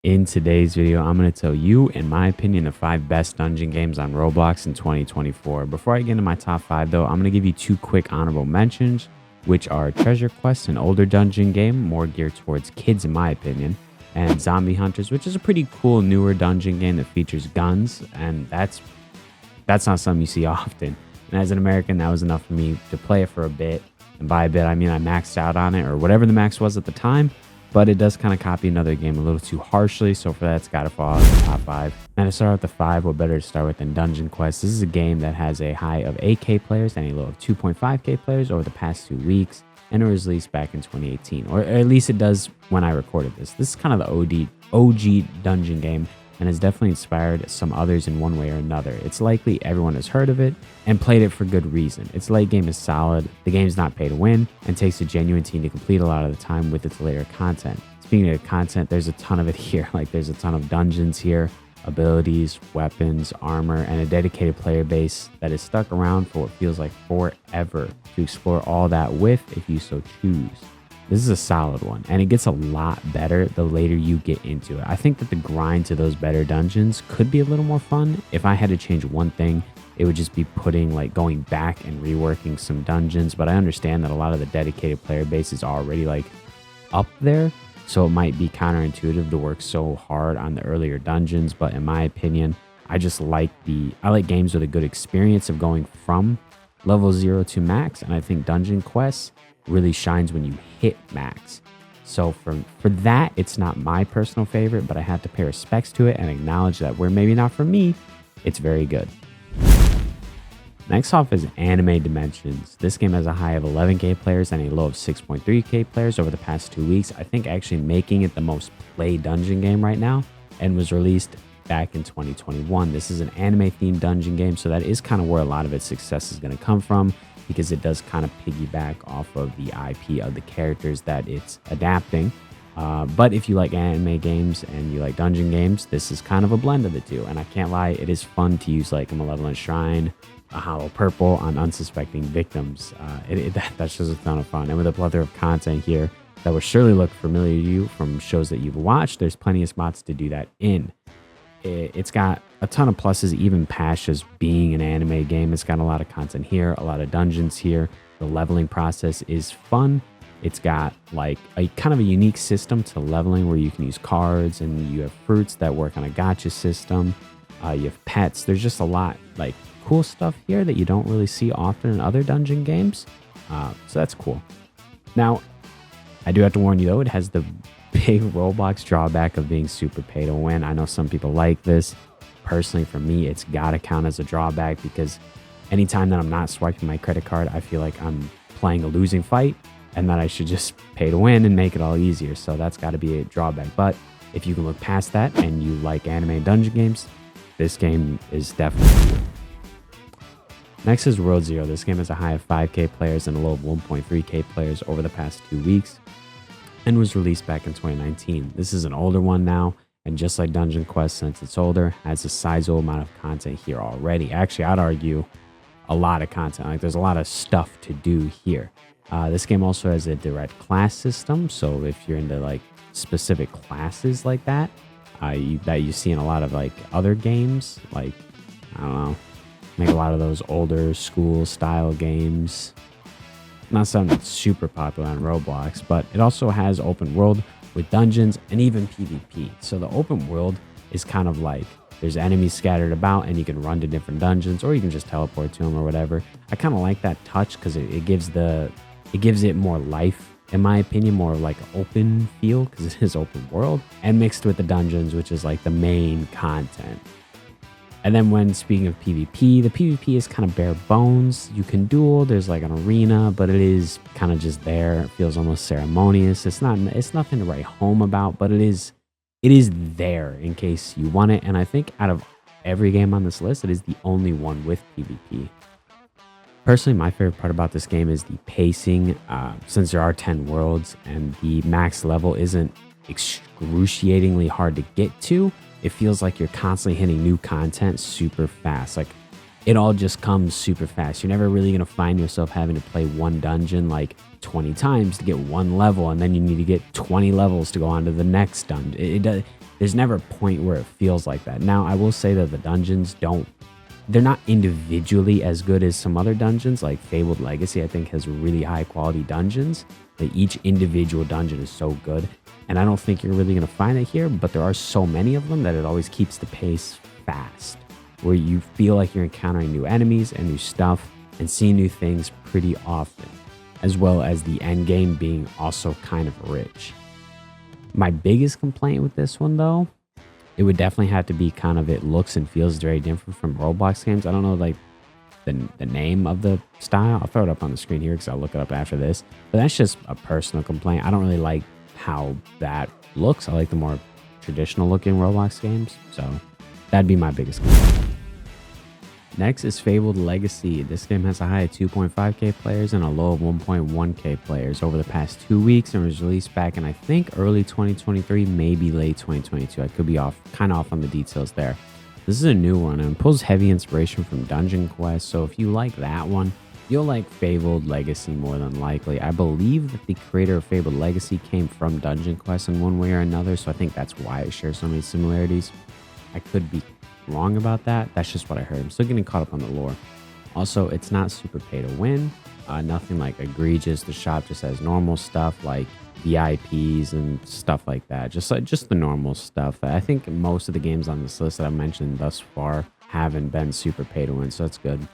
In today's video, I'm going to tell you, in my opinion, the 5 best dungeon games on Roblox in 2024. Before I get into my top 5, though, I'm going to give you 2 quick honorable mentions, which are Treasure Quest, an older dungeon game, more geared towards kids, in my opinion, and Zombie Hunters, which is a pretty cool, newer dungeon game that features guns, and that's not something you see often. And as an American, that was enough for me to play it for a bit. And by a bit, I mean I maxed out on it, or whatever the max was at the time. But it does kind of copy another game a little too harshly, so for that, it's got to fall out of the top 5. Now to start with the 5, what better to start with than Dungeon Quest? This is a game that has a high of 8K players and a low of 2.5K players over the past 2 weeks, and it was released back in 2018, or at least it does when I recorded this. This is kind of the OG dungeon game, and has definitely inspired some others in one way or another. It's likely everyone has heard of it and played it for good reason. Its late game is solid, the game's not pay to win, and takes a genuine team to complete a lot of the time with its later content. Speaking of content, there's a ton of it here. Like, there's a ton of dungeons here, abilities, weapons, armor, and a dedicated player base that is stuck around for what feels like forever to explore all that with if you so choose. This is a solid one, and it gets a lot better the later you get into it. I think that the grind to those better dungeons could be a little more fun. If I had to change one thing, it would just be going back and reworking some dungeons, but I understand that a lot of the dedicated player base is already up there, so it might be counterintuitive to work so hard on the earlier dungeons. But in my opinion, I like games with a good experience of going from level 0 to max, and I think Dungeon Quest really shines when you hit max. So for that, it's not my personal favorite, but I have to pay respects to it and acknowledge that where maybe not for me, it's very good. Next off is Anime Dimensions. This game has a high of 11K players and a low of 6.3K players over the past 2 weeks. I think actually making it the most played dungeon game right now, and was released back in 2021. This is an anime themed dungeon game, so that is kind of where a lot of its success is going to come from, because it does kind of piggyback off of the IP of the characters that it's adapting. But if you like anime games and you like dungeon games, this is kind of a blend of the two. And I can't lie, it is fun to use like a Malevolent Shrine, a Hollow Purple on unsuspecting victims. That's just a ton of fun. And with a plethora of content here that will surely look familiar to you from shows that you've watched, there's plenty of spots to do that in. It's got a ton of pluses, even past just being an anime game. It's got a lot of content here, a lot of dungeons here. The leveling process is fun. It's got like a kind of a unique system to leveling where you can use cards, and you have fruits that work on a gacha system. You have pets. There's just a lot like cool stuff here that you don't really see often in other dungeon games. So that's cool. Now, I do have to warn you though, it has the big Roblox drawback of being super pay to win. I know some people like this. Personally, for me, it's got to count as a drawback, because anytime that I'm not swiping my credit card, I feel like I'm playing a losing fight, and that I should just pay to win and make it all easier. So that's got to be a drawback. But if you can look past that and you like anime and dungeon games, this game is definitely you. Next is World Zero. This game has a high of 5K players and a low of 1.3K players over the past 2 weeks, and was released back in 2019. This is an older one now, and just like Dungeon Quest, since it's older, has a sizable amount of content here already. Actually, I'd argue a lot of content. Like, there's a lot of stuff to do here. This game also has a direct class system, so if you're into like specific classes like that, that you see in a lot of like other games, like, I don't know, make a lot of those older school style games. Not something that's super popular on Roblox, but it also has open world with dungeons and even PvP. So the open world is kind of like there's enemies scattered about, and you can run to different dungeons, or you can just teleport to them or whatever. I kind of like that touch, because it gives it more life, in my opinion, more like an open feel, because it is open world, and mixed with the dungeons, which is like the main content. And then when speaking of PvP, the PvP is kind of bare bones. You can duel, there's like an arena, but it is kind of just there. It feels almost ceremonious. It's nothing to write home about, but it is there in case you want it. And I think out of every game on this list, it is the only one with PvP. Personally, my favorite part about this game is the pacing. Since there are 10 worlds and the max level isn't excruciatingly hard to get to, it feels like you're constantly hitting new content super fast. Like, it all just comes super fast. You're never really going to find yourself having to play one dungeon like 20 times to get one level, and then you need to get 20 levels to go on to the next dungeon. there's never a point where it feels like that. Now, I will say that the dungeons they're not individually as good as some other dungeons. Like Fabled Legacy, I think, has really high quality dungeons. Like each individual dungeon is so good. And I don't think you're really going to find it here, but there are so many of them that it always keeps the pace fast, where you feel like you're encountering new enemies and new stuff and seeing new things pretty often, as well as the end game being also kind of rich. My biggest complaint with this one, though, it would definitely have to be kind of it looks and feels very different from Roblox games. I don't know like the name of the style. I'll throw it up on the screen here because I'll look it up after this. But that's just a personal complaint. I don't really like how that looks. I like the more traditional looking Roblox games. So that'd be my biggest complaint. Next is Fabled Legacy. This game has a high of 2.5k players and a low of 1.1k players over the past 2 weeks, and was released back in I think early 2023, maybe late 2022. I could be kind of off on the details there. This is a new one and pulls heavy inspiration from Dungeon Quest, so if you like that one, you'll like Fabled Legacy more than likely. I believe that the creator of Fabled Legacy came from Dungeon Quest in one way or another, so I think that's why it shares so many similarities. I could be wrong about that. That's just what I heard. I'm still getting caught up on the lore. Also, it's not super pay to win. Nothing like egregious. The shop just has normal stuff like VIPs and stuff like that. Just the normal stuff. I think most of the games on this list that I've mentioned thus far haven't been super pay to win, so that's good.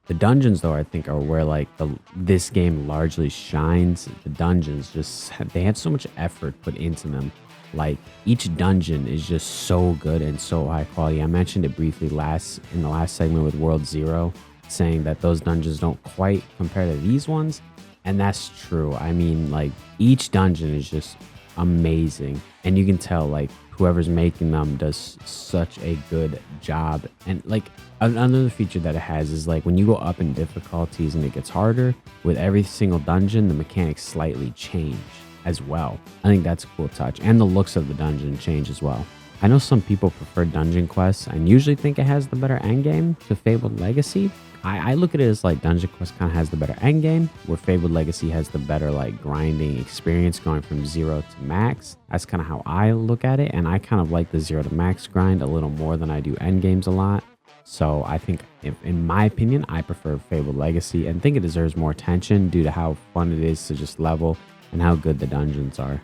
The dungeons, though, I think are where like this game largely shines. The dungeons they have so much effort put into them. Like each dungeon is just so good and so high quality. I mentioned it briefly in the last segment with World Zero, saying that those dungeons don't quite compare to these ones, and that's true. I mean, like each dungeon is just amazing, and you can tell like whoever's making them does such a good job. And like another feature that it has is like when you go up in difficulties and it gets harder, with every single dungeon the mechanics slightly change as well. I think that's a cool touch, and the looks of the dungeon change as well. I know some people prefer Dungeon Quest and usually think it has the better endgame to Fabled Legacy. I look at it as like Dungeon Quest kind of has the better endgame, where Fabled Legacy has the better like grinding experience going from 0 to max. That's kind of how I look at it, and I kind of like the 0 to max grind a little more than I do endgames a lot. So I think, in my opinion, I prefer Fabled Legacy and think it deserves more attention due to how fun it is to just level and how good the dungeons are.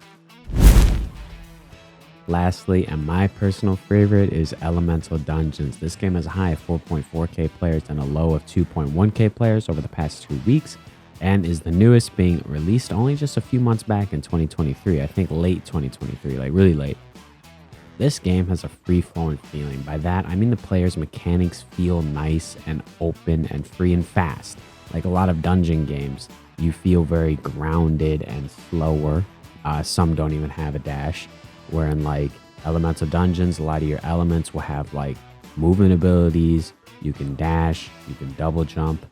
Lastly, and my personal favorite, is Elemental Dungeons. This game has a high of 4.4k players and a low of 2.1k players over the past 2 weeks, and is the newest, being released only just a few months back in 2023. I think late 2023, like really late. This game has a free-flowing feeling. By that, I mean the player's mechanics feel nice and open and free and fast. Like a lot of dungeon games, you feel very grounded and slower. Some don't even have a dash. Where in like Elemental Dungeons, a lot of your elements will have like movement abilities. You can dash, you can double jump.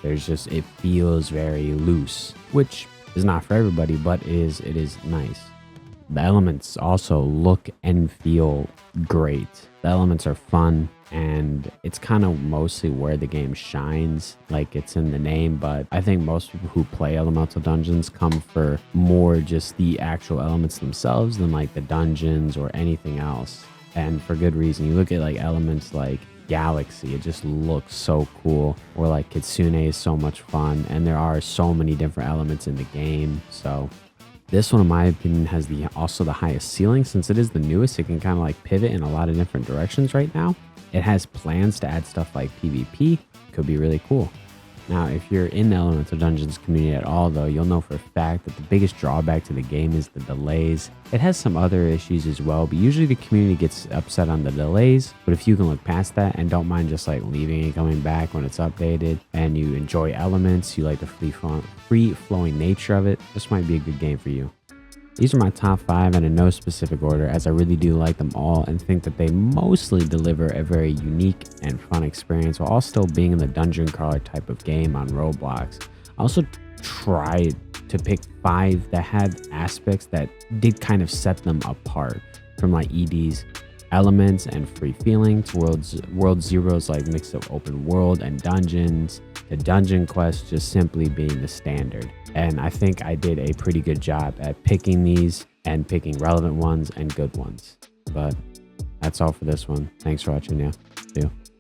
It feels very loose, which is not for everybody, but it is nice. The elements also look and feel great. The elements are fun, and it's kind of mostly where the game shines, like it's in the name. But I think most people who play Elemental Dungeons come for more just the actual elements themselves than like the dungeons or anything else, and for good reason. You look at like elements like Galaxy, it just looks so cool, or like Kitsune is so much fun, and there are so many different elements in the game. So this one, in my opinion, has also the highest ceiling. Since it is the newest, it can kind of like pivot in a lot of different directions right now. It has plans to add stuff like PvP. Could be really cool. Now, if you're in the Elemental Dungeons community at all, though, you'll know for a fact that the biggest drawback to the game is the delays. It has some other issues as well, but usually the community gets upset on the delays. But if you can look past that and don't mind just like leaving and coming back when it's updated, and you enjoy elements, you like the free-flowing nature of it, this might be a good game for you. These are my top 5, and in no specific order, as I really do like them all and think that they mostly deliver a very unique and fun experience while also still being in the dungeon crawler type of game on Roblox. I also tried to pick 5 that had aspects that did kind of set them apart from like ED's elements and free feeling to World Zero's like mix of open world and dungeons, to Dungeon Quest just simply being the standard. And I think I did a pretty good job at picking these and picking relevant ones and good ones. But that's all for this one. Thanks for watching. Yeah. See you.